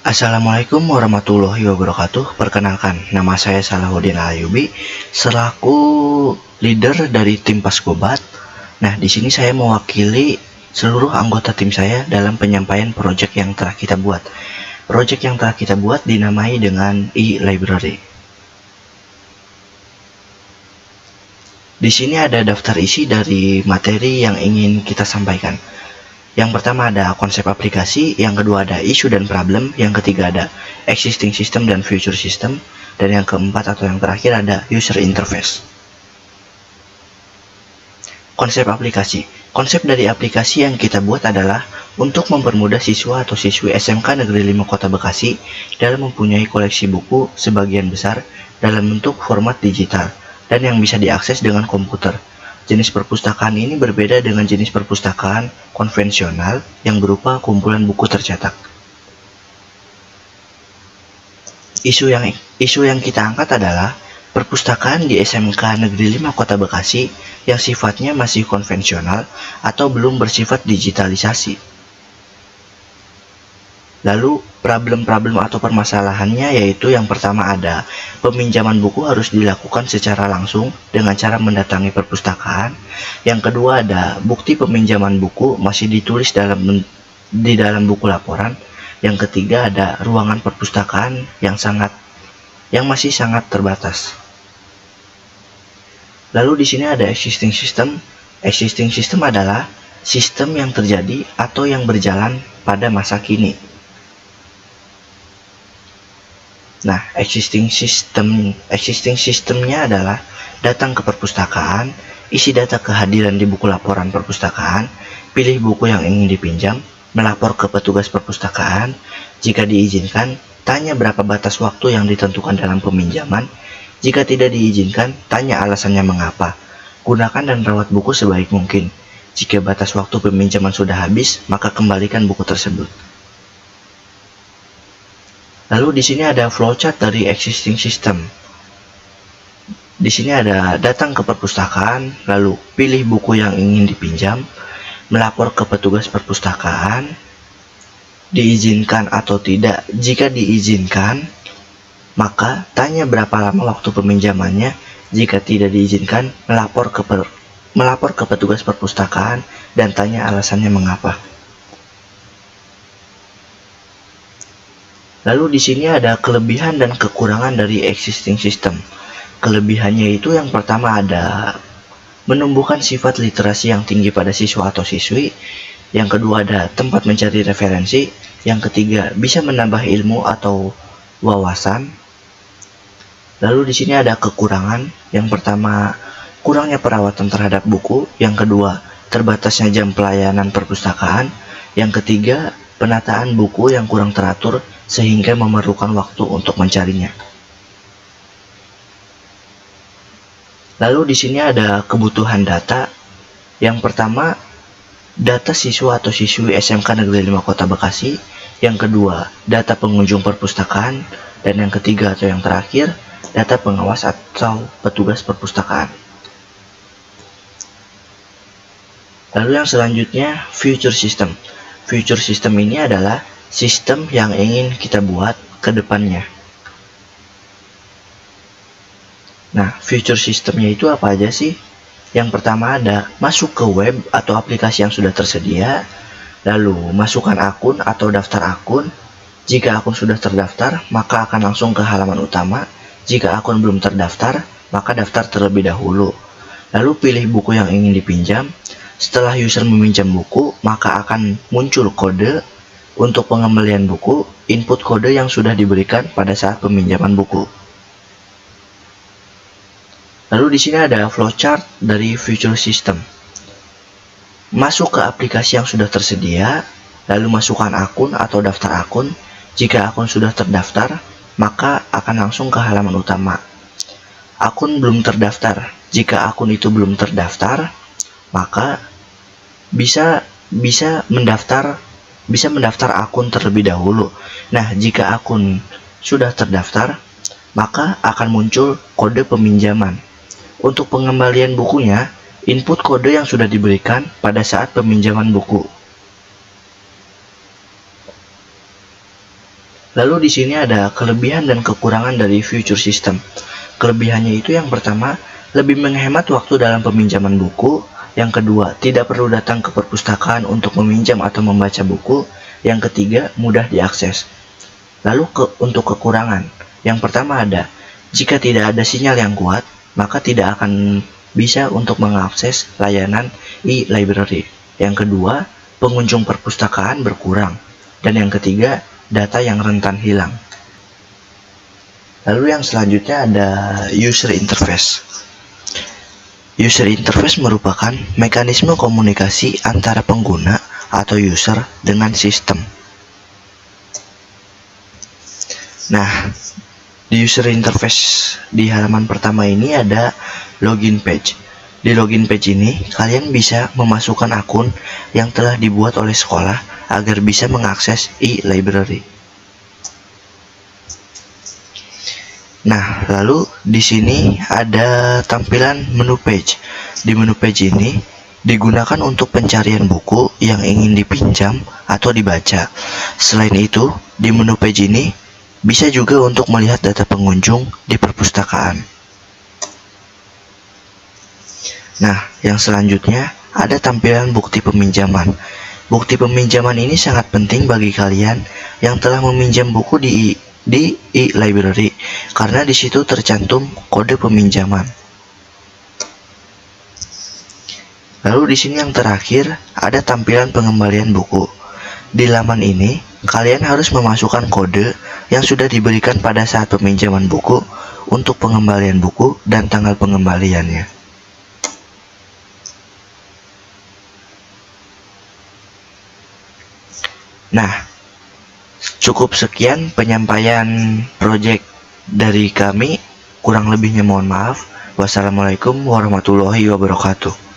Assalamualaikum warahmatullahi wabarakatuh. Perkenalkan, nama saya Salahuddin Alayubi selaku leader dari tim Paskobat. Nah, di sini saya mewakili seluruh anggota tim saya dalam penyampaian proyek yang telah kita buat. Proyek yang telah kita buat dinamai dengan e-library. Di sini ada daftar isi dari materi yang ingin kita sampaikan. Yang pertama ada konsep aplikasi, yang kedua ada isu dan problem, yang ketiga ada existing system dan future system, dan yang keempat atau yang terakhir ada user interface. Konsep aplikasi. Konsep dari aplikasi yang kita buat adalah untuk mempermudah siswa atau siswi SMK Negeri 5 Kota Bekasi dalam mempunyai koleksi buku sebagian besar dalam bentuk format digital dan yang bisa diakses dengan komputer. Jenis perpustakaan ini berbeda dengan jenis perpustakaan konvensional yang berupa kumpulan buku tercetak. Isu yang kita angkat adalah perpustakaan di SMK Negeri 5 Kota Bekasi yang sifatnya masih konvensional atau belum bersifat digitalisasi. Lalu problem-problem atau permasalahannya yaitu yang pertama ada peminjaman buku harus dilakukan secara langsung dengan cara mendatangi perpustakaan. Yang kedua ada bukti peminjaman buku masih ditulis di dalam buku laporan. Yang ketiga ada ruangan perpustakaan yang masih sangat terbatas. Lalu di sini ada existing system. Existing system adalah sistem yang terjadi atau yang berjalan pada masa kini. Nah, existing systemnya adalah datang ke perpustakaan, isi data kehadiran di buku laporan perpustakaan, pilih buku yang ingin dipinjam, melapor ke petugas perpustakaan, jika diizinkan, tanya berapa batas waktu yang ditentukan dalam peminjaman, jika tidak diizinkan, tanya alasannya mengapa, gunakan dan rawat buku sebaik mungkin. Jika batas waktu peminjaman sudah habis, maka kembalikan buku tersebut. Lalu di sini ada flowchart dari existing system. Di sini ada datang ke perpustakaan, lalu pilih buku yang ingin dipinjam, melapor ke petugas perpustakaan, diizinkan atau tidak. Jika diizinkan, maka tanya berapa lama waktu peminjamannya. Jika tidak diizinkan, melapor ke petugas perpustakaan dan tanya alasannya mengapa. Lalu di sini ada kelebihan dan kekurangan dari existing system. Kelebihannya itu yang pertama ada menumbuhkan sifat literasi yang tinggi pada siswa atau siswi. Yang kedua ada tempat mencari referensi. Yang ketiga bisa menambah ilmu atau wawasan. Lalu di sini ada kekurangan. Yang pertama kurangnya perawatan terhadap buku. Yang kedua terbatasnya jam pelayanan perpustakaan. Yang ketiga penataan buku yang kurang teratur sehingga memerlukan waktu untuk mencarinya. Lalu di sini ada kebutuhan data. Yang pertama, data siswa atau siswi SMK Negeri 5 Kota Bekasi. Yang kedua, data pengunjung perpustakaan. Dan yang ketiga atau yang terakhir, data pengawas atau petugas perpustakaan. Lalu yang selanjutnya, future system. Future system ini adalah sistem yang ingin kita buat ke depannya. Nah, future systemnya itu apa aja sih? Yang pertama ada masuk ke web atau aplikasi yang sudah tersedia, lalu masukkan akun atau daftar akun. Jika akun sudah terdaftar, maka akan langsung ke halaman utama. Jika akun belum terdaftar, maka daftar terlebih dahulu. Lalu pilih buku yang ingin dipinjam. Setelah user meminjam buku, maka akan muncul kode untuk pengembalian buku, input kode yang sudah diberikan pada saat peminjaman buku. Lalu di sini ada flowchart dari future system. Masuk ke aplikasi yang sudah tersedia, lalu masukkan akun atau daftar akun. Jika akun sudah terdaftar, maka akan langsung ke halaman utama. Akun belum terdaftar. Jika akun itu belum terdaftar, maka bisa mendaftar akun terlebih dahulu. Nah, jika akun sudah terdaftar, maka akan muncul kode peminjaman. Untuk pengembalian bukunya, input kode yang sudah diberikan pada saat peminjaman buku. Lalu di sini ada kelebihan dan kekurangan dari future system. Kelebihannya itu yang pertama, lebih menghemat waktu dalam peminjaman buku. Yang kedua, tidak perlu datang ke perpustakaan untuk meminjam atau membaca buku. Yang ketiga, mudah diakses. Lalu untuk kekurangan, yang pertama ada, jika tidak ada sinyal yang kuat, maka tidak akan bisa untuk mengakses layanan e-library. Yang kedua, pengunjung perpustakaan berkurang. Dan yang ketiga, data yang rentan hilang. Lalu yang selanjutnya ada user interface. User interface merupakan mekanisme komunikasi antara pengguna atau user dengan sistem. Nah, di user interface di halaman pertama ini ada login page. Di login page ini, kalian bisa memasukkan akun yang telah dibuat oleh sekolah agar bisa mengakses e-library. Nah, lalu di sini ada tampilan menu page. Di menu page ini digunakan untuk pencarian buku yang ingin dipinjam atau dibaca. Selain itu, di menu page ini bisa juga untuk melihat data pengunjung di perpustakaan. Nah, yang selanjutnya ada tampilan bukti peminjaman. Bukti peminjaman ini sangat penting bagi kalian yang telah meminjam buku di e-library karena di situ tercantum kode peminjaman. Lalu di sini yang terakhir ada tampilan pengembalian buku. Di laman ini, kalian harus memasukkan kode yang sudah diberikan pada saat peminjaman buku untuk pengembalian buku dan tanggal pengembaliannya. Nah, cukup sekian penyampaian project dari kami. Kurang lebihnya mohon maaf. Wassalamualaikum warahmatullahi wabarakatuh.